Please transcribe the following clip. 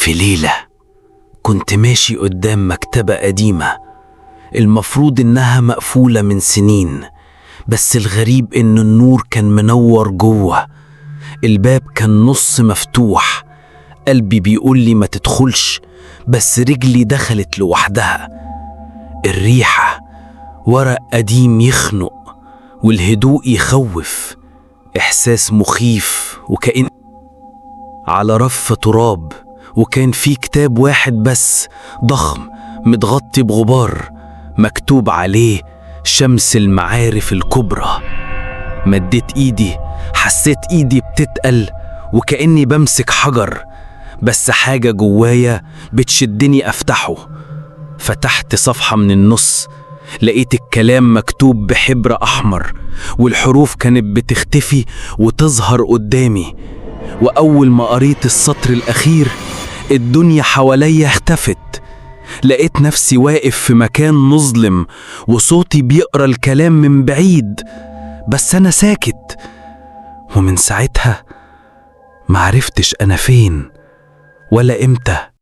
في ليلة كنت ماشي قدام مكتبة قديمة، المفروض إنها مقفولة من سنين، بس الغريب إن النور كان منور جوه. الباب كان نص مفتوح. قلبي بيقول لي ما تدخلش، بس رجلي دخلت لوحدها. الريحة، ورق قديم يخنق، والهدوء يخوف. إحساس مخيف، وكأن على رف تراب، وكان في كتاب واحد بس ضخم متغطي بغبار، مكتوب عليه شمس المعارف الكبرى. مديت ايدي، حسيت ايدي بتتقل وكأني بمسك حجر، بس حاجة جوايا بتشدني افتحه. فتحت صفحة من النص، لقيت الكلام مكتوب بحبر احمر، والحروف كانت بتختفي وتظهر قدامي. وأول ما قريت السطر الأخير الدنيا حواليا اختفت. لقيت نفسي واقف في مكان مظلم، وصوتي بيقرأ الكلام من بعيد، بس أنا ساكت. ومن ساعتها معرفتش أنا فين ولا إمتى